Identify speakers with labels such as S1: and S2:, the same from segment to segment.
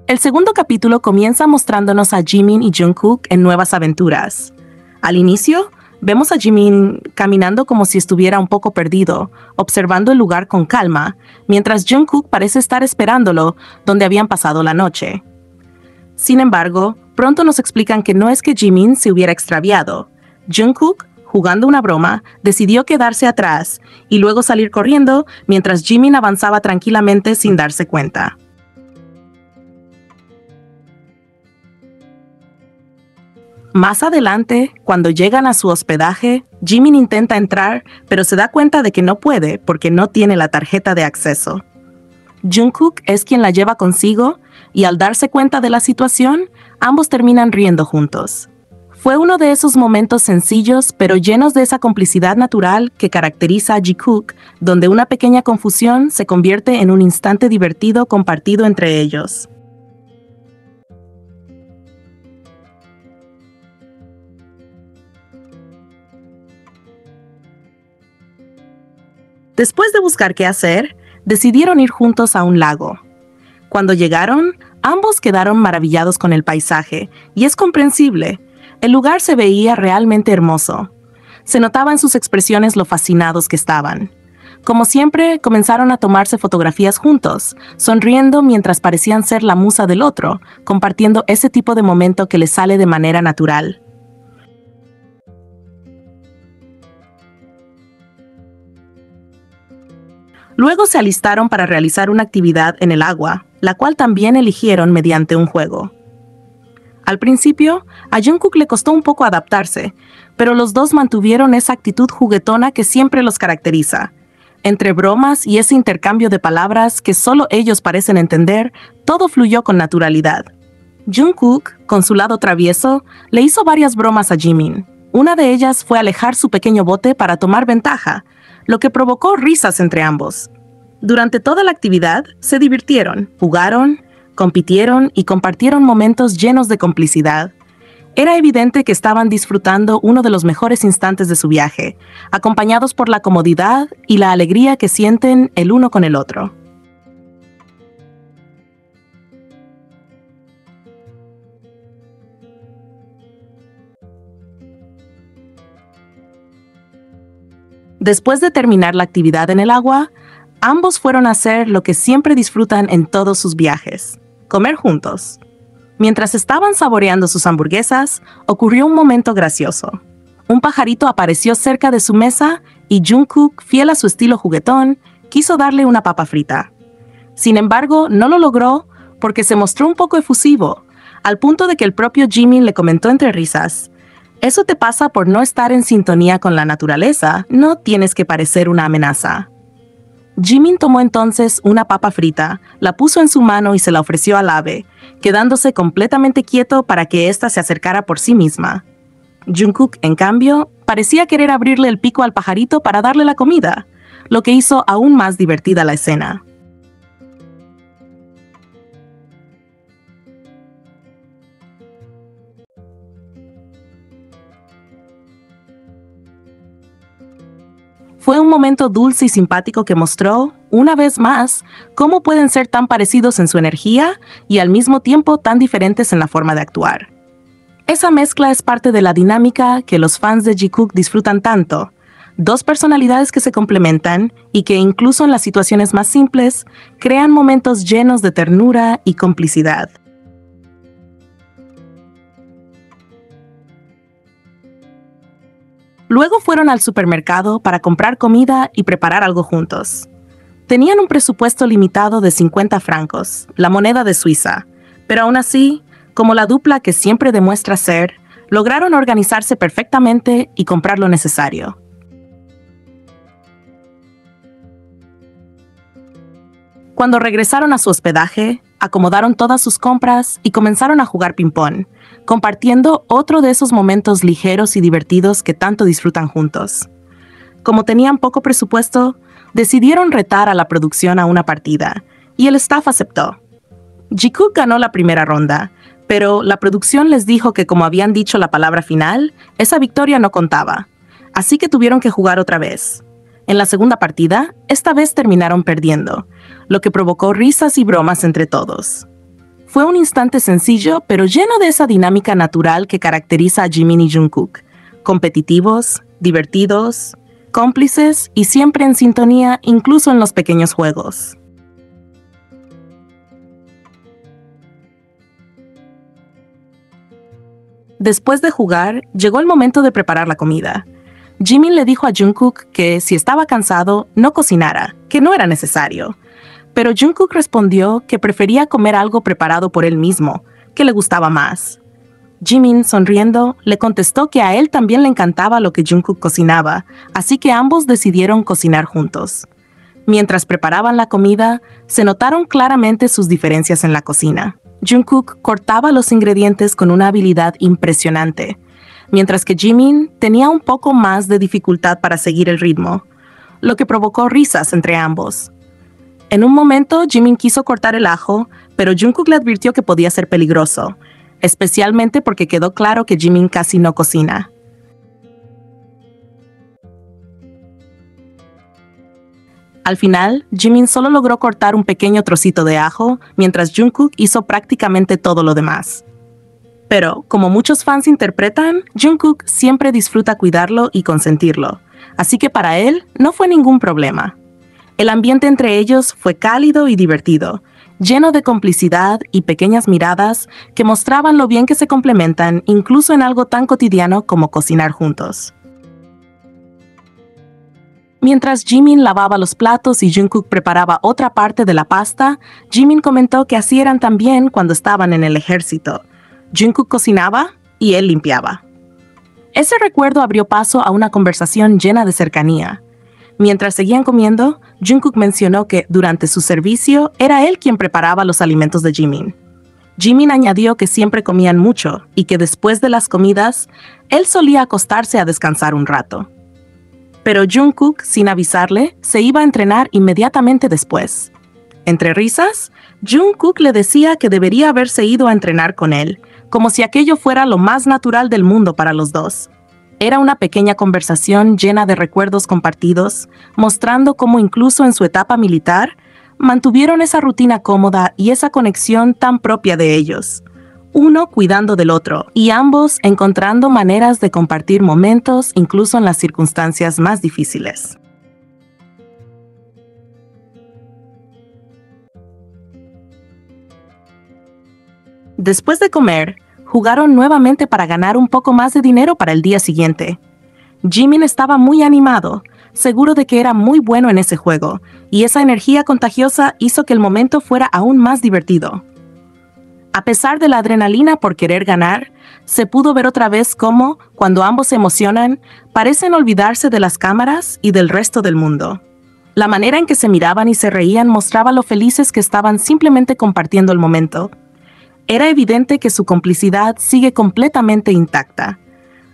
S1: El segundo capítulo comienza mostrándonos a Jimin y Jungkook en nuevas aventuras. Al inicio, vemos a Jimin caminando como si estuviera un poco perdido, observando el lugar con calma, mientras Jungkook parece estar esperándolo donde habían pasado la noche. Sin embargo, pronto nos explican que no es que Jimin se hubiera extraviado. Jungkook, jugando una broma, decidió quedarse atrás y luego salir corriendo mientras Jimin avanzaba tranquilamente sin darse cuenta. Más adelante, cuando llegan a su hospedaje, Jimin intenta entrar, pero se da cuenta de que no puede porque no tiene la tarjeta de acceso. Jungkook es quien la lleva consigo y al darse cuenta de la situación, ambos terminan riendo juntos. Fue uno de esos momentos sencillos pero llenos de esa complicidad natural que caracteriza a Jikook, donde una pequeña confusión se convierte en un instante divertido compartido entre ellos. Después de buscar qué hacer, decidieron ir juntos a un lago. Cuando llegaron, ambos quedaron maravillados con el paisaje, y es comprensible. El lugar se veía realmente hermoso. Se notaba en sus expresiones lo fascinados que estaban. Como siempre, comenzaron a tomarse fotografías juntos, sonriendo mientras parecían ser la musa del otro, compartiendo ese tipo de momento que les sale de manera natural. Luego se alistaron para realizar una actividad en el agua, la cual también eligieron mediante un juego. Al principio, a Jungkook le costó un poco adaptarse, pero los dos mantuvieron esa actitud juguetona que siempre los caracteriza. Entre bromas y ese intercambio de palabras que solo ellos parecen entender, todo fluyó con naturalidad. Jungkook, con su lado travieso, le hizo varias bromas a Jimin. Una de ellas fue alejar su pequeño bote para tomar ventaja, lo que provocó risas entre ambos. Durante toda la actividad, se divirtieron, jugaron, compitieron y compartieron momentos llenos de complicidad. Era evidente que estaban disfrutando uno de los mejores instantes de su viaje, acompañados por la comodidad y la alegría que sienten el uno con el otro. Después de terminar la actividad en el agua, ambos fueron a hacer lo que siempre disfrutan en todos sus viajes: comer juntos. Mientras estaban saboreando sus hamburguesas, ocurrió un momento gracioso. Un pajarito apareció cerca de su mesa y Jungkook, fiel a su estilo juguetón, quiso darle una papa frita. Sin embargo, no lo logró porque se mostró un poco efusivo, al punto de que el propio Jimin le comentó entre risas: «Eso te pasa por no estar en sintonía con la naturaleza, no tienes que parecer una amenaza». Jimin tomó entonces una papa frita, la puso en su mano y se la ofreció al ave, quedándose completamente quieto para que ésta se acercara por sí misma. Jungkook, en cambio, parecía querer abrirle el pico al pajarito para darle la comida, lo que hizo aún más divertida la escena. Fue un momento dulce y simpático que mostró, una vez más, cómo pueden ser tan parecidos en su energía y al mismo tiempo tan diferentes en la forma de actuar. Esa mezcla es parte de la dinámica que los fans de Jikook disfrutan tanto: dos personalidades que se complementan y que incluso en las situaciones más simples crean momentos llenos de ternura y complicidad. Luego fueron al supermercado para comprar comida y preparar algo juntos. Tenían un presupuesto limitado de 50 francos, la moneda de Suiza, pero aún así, como la dupla que siempre demuestra ser, lograron organizarse perfectamente y comprar lo necesario. Cuando regresaron a su hospedaje, acomodaron todas sus compras y comenzaron a jugar ping-pong, compartiendo otro de esos momentos ligeros y divertidos que tanto disfrutan juntos. Como tenían poco presupuesto, decidieron retar a la producción a una partida, y el staff aceptó. Jikook ganó la primera ronda, pero la producción les dijo que como habían dicho la palabra final, esa victoria no contaba, así que tuvieron que jugar otra vez. En la segunda partida, esta vez terminaron perdiendo, lo que provocó risas y bromas entre todos. Fue un instante sencillo, pero lleno de esa dinámica natural que caracteriza a Jimin y Jungkook. Competitivos, divertidos, cómplices y siempre en sintonía, incluso en los pequeños juegos. Después de jugar, llegó el momento de preparar la comida. Jimin le dijo a Jungkook que si estaba cansado, no cocinara, que no era necesario. Pero Jungkook respondió que prefería comer algo preparado por él mismo, que le gustaba más. Jimin, sonriendo, le contestó que a él también le encantaba lo que Jungkook cocinaba, así que ambos decidieron cocinar juntos. Mientras preparaban la comida, se notaron claramente sus diferencias en la cocina. Jungkook cortaba los ingredientes con una habilidad impresionante, mientras que Jimin tenía un poco más de dificultad para seguir el ritmo, lo que provocó risas entre ambos. En un momento, Jimin quiso cortar el ajo, pero Jungkook le advirtió que podía ser peligroso, especialmente porque quedó claro que Jimin casi no cocina. Al final, Jimin solo logró cortar un pequeño trocito de ajo, mientras Jungkook hizo prácticamente todo lo demás. Pero, como muchos fans interpretan, Jungkook siempre disfruta cuidarlo y consentirlo, así que para él no fue ningún problema. El ambiente entre ellos fue cálido y divertido, lleno de complicidad y pequeñas miradas que mostraban lo bien que se complementan incluso en algo tan cotidiano como cocinar juntos. Mientras Jimin lavaba los platos y Jungkook preparaba otra parte de la pasta, Jimin comentó que así eran también cuando estaban en el ejército. Jungkook cocinaba y él limpiaba. Ese recuerdo abrió paso a una conversación llena de cercanía. Mientras seguían comiendo, Jungkook mencionó que durante su servicio era él quien preparaba los alimentos de Jimin. Jimin añadió que siempre comían mucho y que después de las comidas, él solía acostarse a descansar un rato. Pero Jungkook, sin avisarle, se iba a entrenar inmediatamente después. Entre risas, Jungkook le decía que debería haberse ido a entrenar con él, como si aquello fuera lo más natural del mundo para los dos. Era una pequeña conversación llena de recuerdos compartidos, mostrando cómo incluso en su etapa militar, mantuvieron esa rutina cómoda y esa conexión tan propia de ellos. Uno cuidando del otro, y ambos encontrando maneras de compartir momentos incluso en las circunstancias más difíciles. Después de comer, jugaron nuevamente para ganar un poco más de dinero para el día siguiente. Jimin estaba muy animado, seguro de que era muy bueno en ese juego, y esa energía contagiosa hizo que el momento fuera aún más divertido. A pesar de la adrenalina por querer ganar, se pudo ver otra vez cómo, cuando ambos se emocionan, parecen olvidarse de las cámaras y del resto del mundo. La manera en que se miraban y se reían mostraba lo felices que estaban simplemente compartiendo el momento. Era evidente que su complicidad sigue completamente intacta.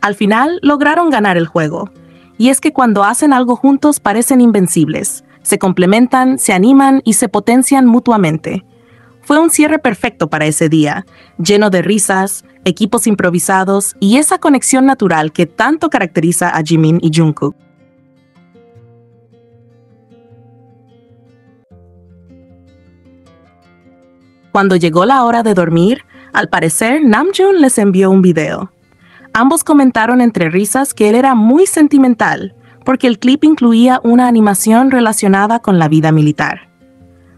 S1: Al final, lograron ganar el juego. Y es que cuando hacen algo juntos parecen invencibles. Se complementan, se animan y se potencian mutuamente. Fue un cierre perfecto para ese día, lleno de risas, equipos improvisados y esa conexión natural que tanto caracteriza a Jimin y Jungkook. Cuando llegó la hora de dormir, al parecer Namjoon les envió un video. Ambos comentaron entre risas que él era muy sentimental, porque el clip incluía una animación relacionada con la vida militar.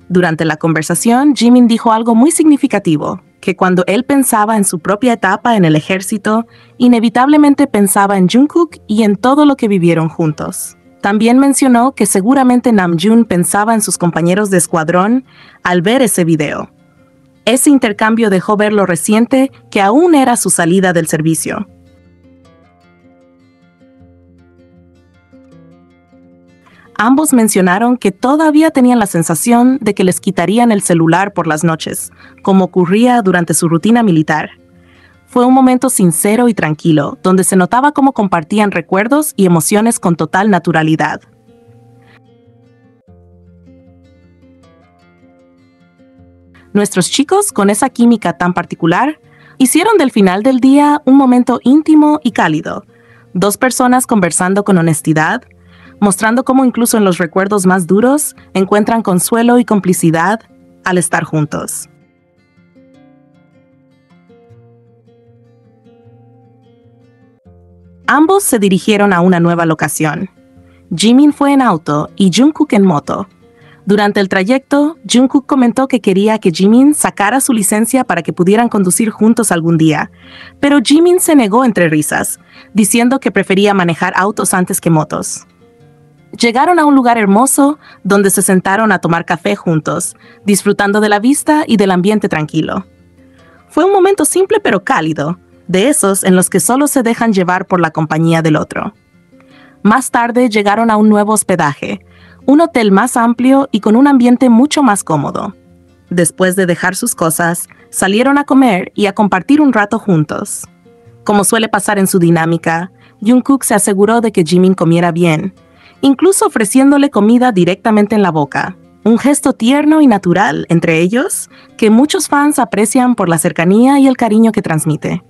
S1: Durante la conversación, Jimin dijo algo muy significativo, que cuando él pensaba en su propia etapa en el ejército, inevitablemente pensaba en Jungkook y en todo lo que vivieron juntos. También mencionó que seguramente Namjoon pensaba en sus compañeros de escuadrón al ver ese video. Ese intercambio dejó ver lo reciente que aún era su salida del servicio. Ambos mencionaron que todavía tenían la sensación de que les quitarían el celular por las noches, como ocurría durante su rutina militar. Fue un momento sincero y tranquilo, donde se notaba cómo compartían recuerdos y emociones con total naturalidad. Nuestros chicos, con esa química tan particular, hicieron del final del día un momento íntimo y cálido. Dos personas conversando con honestidad, mostrando cómo incluso en los recuerdos más duros encuentran consuelo y complicidad al estar juntos. Ambos se dirigieron a una nueva locación. Jimin fue en auto y Jungkook en moto. Durante el trayecto, Jungkook comentó que quería que Jimin sacara su licencia para que pudieran conducir juntos algún día, pero Jimin se negó entre risas, diciendo que prefería manejar autos antes que motos. Llegaron a un lugar hermoso donde se sentaron a tomar café juntos, disfrutando de la vista y del ambiente tranquilo. Fue un momento simple pero cálido, de esos en los que solo se dejan llevar por la compañía del otro. Más tarde llegaron a un nuevo hospedaje, un hotel más amplio y con un ambiente mucho más cómodo. Después de dejar sus cosas, salieron a comer y a compartir un rato juntos. Como suele pasar en su dinámica, Jungkook se aseguró de que Jimin comiera bien, incluso ofreciéndole comida directamente en la boca, un gesto tierno y natural entre ellos que muchos fans aprecian por la cercanía y el cariño que transmite.